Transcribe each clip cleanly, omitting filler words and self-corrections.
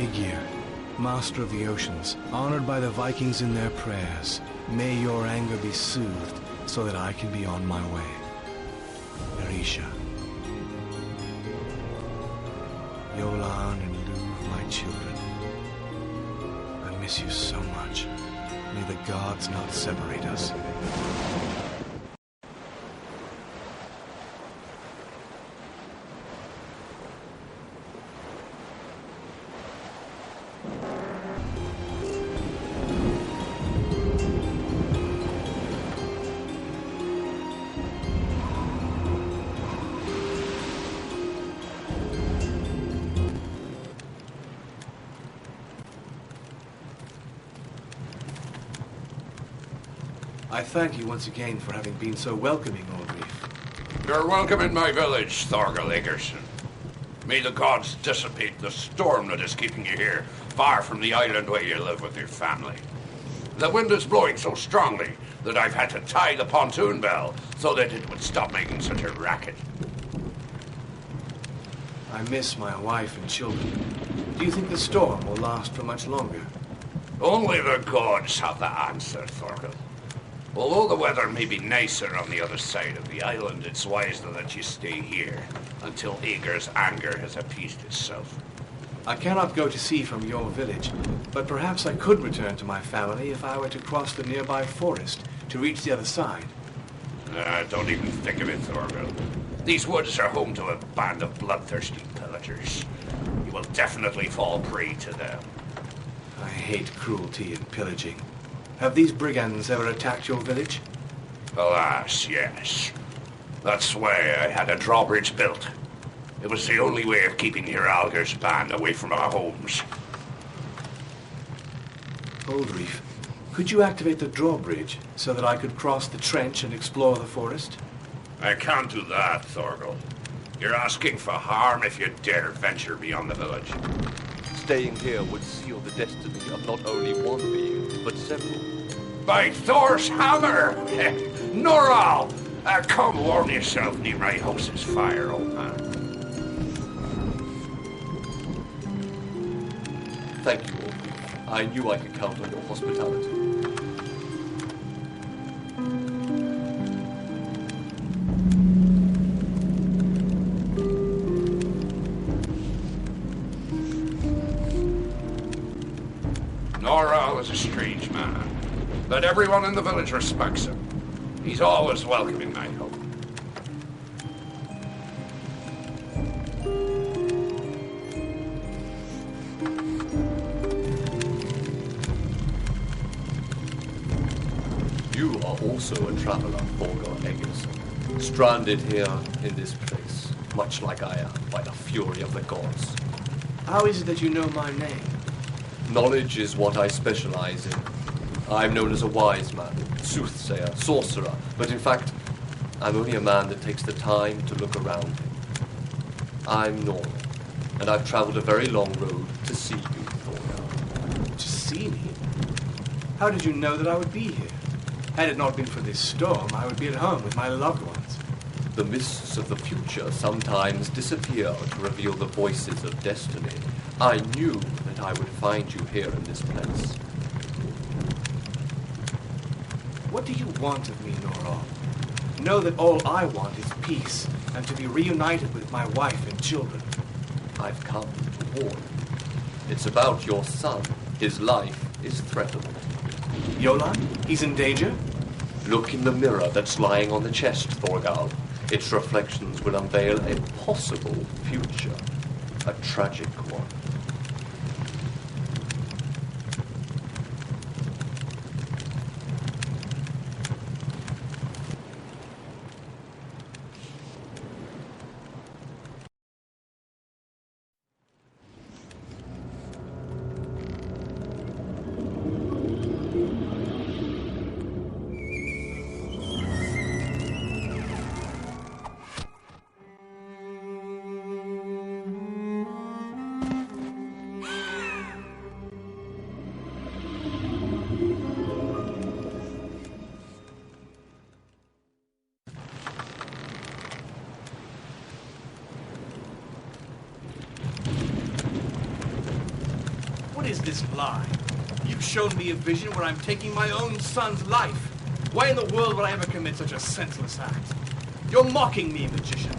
Aegir, master of the oceans, honored by the Vikings in their prayers, may your anger be soothed so that I can be on my way. Arisha. Yolan and Luv, my children. I miss you so much. May the gods not separate us. I thank you once again for having been so welcoming, Aldreif. You're welcome in my village, Thorgal Egerson. May the gods dissipate the storm that is keeping you here, far from the island where you live with your family. The wind is blowing so strongly that I've had to tie the pontoon bell so that it would stop making such a racket. I miss my wife and children. Do you think the storm will last for much longer? Only the gods have the answer, Thorgal. Although the weather may be nicer on the other side of the island, it's wiser that you stay here until Aegir's anger has appeased itself. I cannot go to sea from your village, but perhaps I could return to my family if I were to cross the nearby forest to reach the other side. Don't even think of it, Thorgal. These woods are home to a band of bloodthirsty pillagers. You will definitely fall prey to them. I hate cruelty and pillaging. Have these brigands ever attacked your village? Alas, yes. That's why I had a drawbridge built. It was the only way of keeping Hiralgar's band away from our homes. Aldreif, could you activate the drawbridge so that I could cross the trench and explore the forest? I can't do that, Thorgal. You're asking for harm if you dare venture beyond the village. Staying here would seal the destiny of not only one being, but several. By Thor's hammer! Noral! Come warm yourself near my house's fire, old man. Thank you, Aldreif. I knew I could count on your hospitality. Noral is a strange man, but everyone in the village respects him. He's always welcome in my home. You are also a traveler, Thorgal Egerson, stranded here in this place, much like I am, by the fury of the gods. How is it that you know my name? Knowledge is what I specialize in. I'm known as a wise man, soothsayer, sorcerer, but in fact, I'm only a man that takes the time to look around him. I'm Norman, and I've traveled a very long road to see you, Thorgal. To see me? How did you know that I would be here? Had it not been for this storm, I would be at home with my loved ones. The mists of the future sometimes disappear to reveal the voices of destiny. I knew that I would find you here in this place. What do you want of me, Noral? Know that all I want is peace, and to be reunited with my wife and children. I've come to warn you. It's about your son. His life is threatened. Yolan? He's in danger? Look in the mirror that's lying on the chest, Thorgal. Its reflections will unveil a possible future. A tragic one. this lie. You've shown me a vision where I'm taking my own son's life. Why in the world would I ever commit such a senseless act? You're mocking me, magician.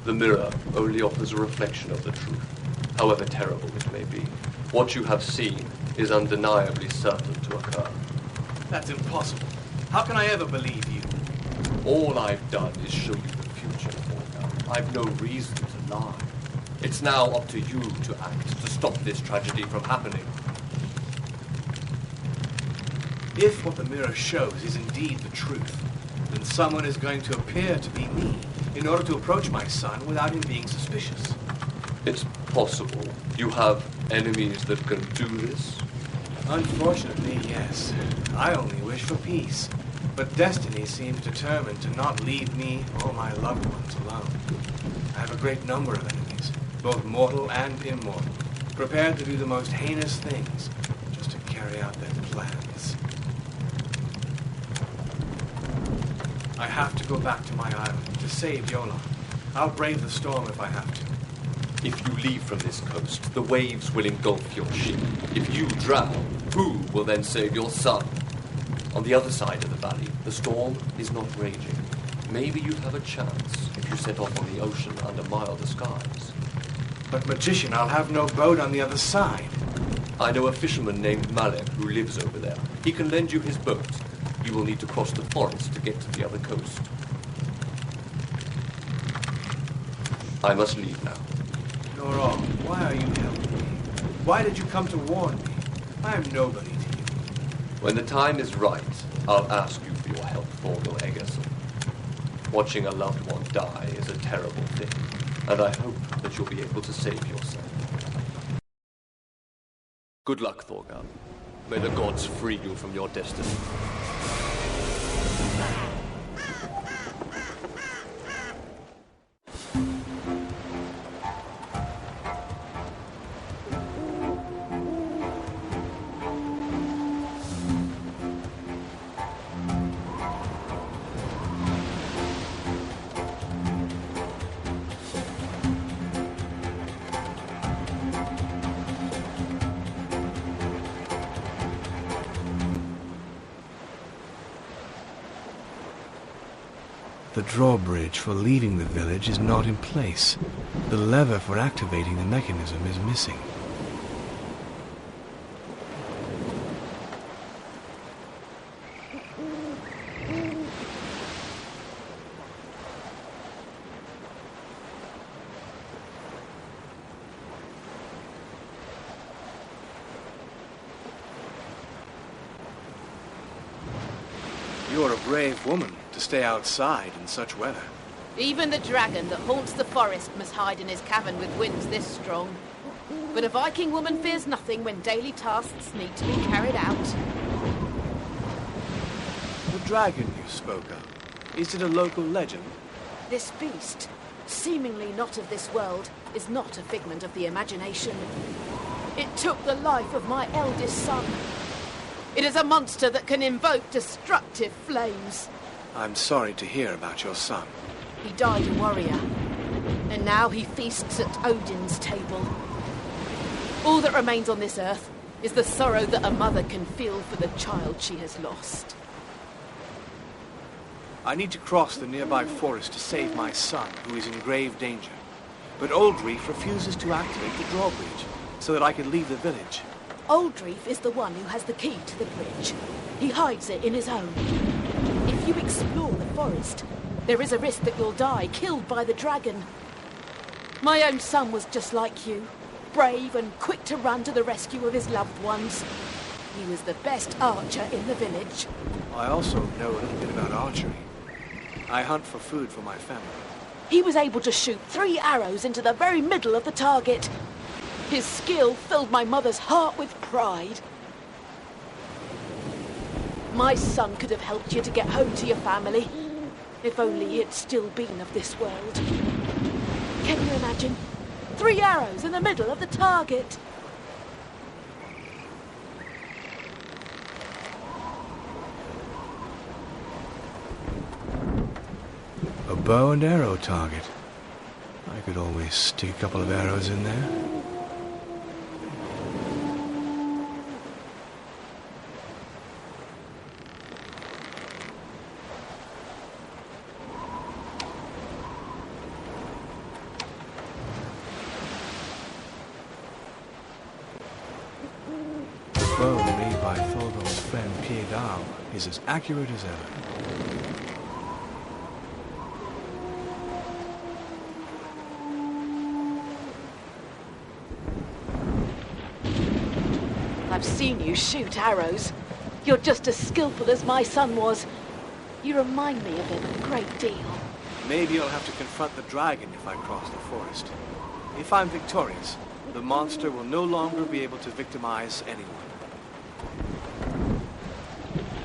The mirror only offers a reflection of the truth, however terrible it may be. What you have seen is undeniably certain to occur. That's impossible. How can I ever believe you? All I've done is show you the future, Thorgal. I've no reason to lie. It's now up to you to act to stop this tragedy from happening. If what the mirror shows is indeed the truth, then someone is going to appear to be me in order to approach my son without him being suspicious. It's possible. You have enemies that can do this? Unfortunately, yes. I only wish for peace. But destiny seems determined to not leave me or my loved ones alone. I have a great number of enemies, both mortal and immortal, prepared to do the most heinous things just to carry out their plans. I have to go back to my island to save Yola. I'll brave the storm if I have to. If you leave from this coast, the waves will engulf your ship. If you drown, who will then save your son? On the other side of the valley, the storm is not raging. Maybe you'd have a chance if you set off on the ocean under milder skies. But magician, I'll have no boat on the other side. I know a fisherman named Malek who lives over there. He can lend you his boat. You will need to cross the forest to get to the other coast. I must leave now. Thorgal, why are you helping me? Why did you come to warn me? I am nobody to you. When the time is right, I'll ask you for your help, Thorgal Eggerson. Watching a loved one die is a terrible thing, and I hope that you'll be able to save yourself. Good luck, Thorgal. May the gods free you from your destiny. The drawbridge for leaving the village is not in place. The lever for activating the mechanism is missing. You're a brave woman to stay outside in such weather. Even the dragon that haunts the forest must hide in his cavern with winds this strong. But a Viking woman fears nothing when daily tasks need to be carried out. The dragon you spoke of, is it a local legend? This beast, seemingly not of this world, is not a figment of the imagination. It took the life of my eldest son. It is a monster that can invoke destructive flames. I'm sorry to hear about your son. He died a warrior, and now he feasts at Odin's table. All that remains on this earth is the sorrow that a mother can feel for the child she has lost. I need to cross the nearby forest to save my son, who is in grave danger. But Oldreef refuses to activate the drawbridge, so that I can leave the village. Oldreef is the one who has the key to the bridge. He hides it in his home. If you explore the forest, there is a risk that you'll die, killed by the dragon. My own son was just like you, brave and quick to run to the rescue of his loved ones. He was the best archer in the village. I also know a little bit about archery. I hunt for food for my family. He was able to shoot 3 arrows into the very middle of the target. His skill filled my mother's heart with pride. My son could have helped you to get home to your family, if only he had still been of this world. Can you imagine? 3 arrows in the middle of the target. A bow and arrow target. I could always stick a couple of arrows in there. by Thorgal's friend Piedal is as accurate as ever. I've seen you shoot arrows. You're just as skillful as my son was. You remind me of him a great deal. Maybe I'll have to confront the dragon if I cross the forest. If I'm victorious, the monster will no longer be able to victimize anyone.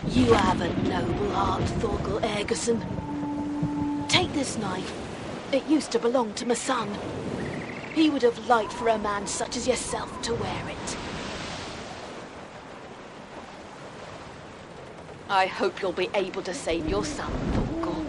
You have a noble heart, Thorgal Ergerson. Take this knife. It used to belong to my son. He would have liked for a man such as yourself to wear it. I hope you'll be able to save your son, Thorgal.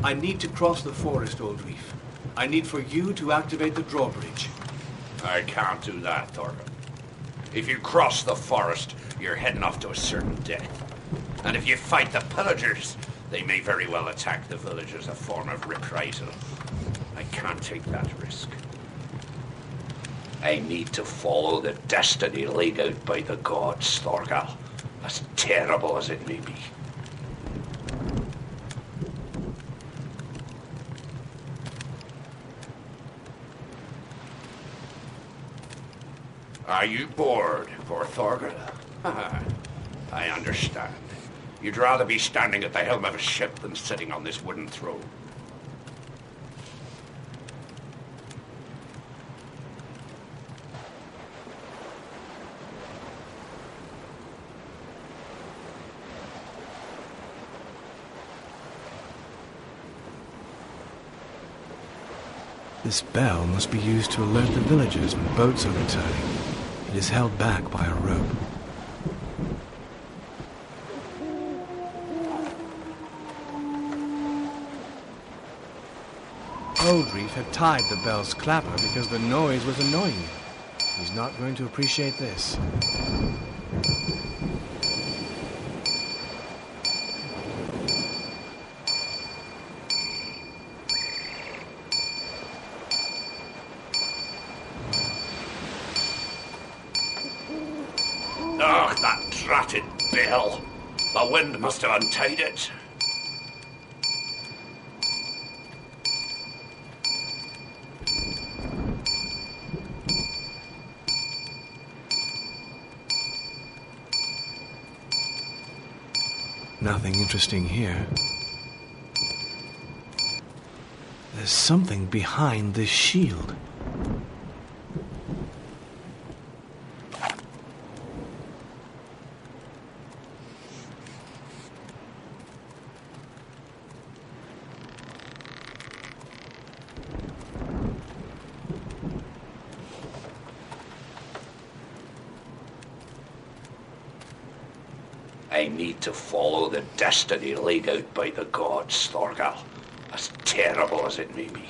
I need to cross the forest, Oldreef. I need for you to activate the drawbridge. I can't do that, Thorgal. If you cross the forest, you're heading off to a certain death. And if you fight the pillagers, they may very well attack the village as a form of reprisal. I can't take that risk. I need to follow the destiny laid out by the gods, Thorgal, as terrible as it may be. Are you bored, poor Thorgal? I understand. You'd rather be standing at the helm of a ship than sitting on this wooden throne. This bell must be used to alert the villagers when boats are returning. It is held back by a rope. Oldreef had tied the bell's clapper because the noise was annoying him. He's not going to appreciate this. Oh, that dratted bell. The wind must have untied it. Nothing interesting here. There's something behind this shield. I need to follow the destiny laid out by the gods, Thorgal, as terrible as it may be.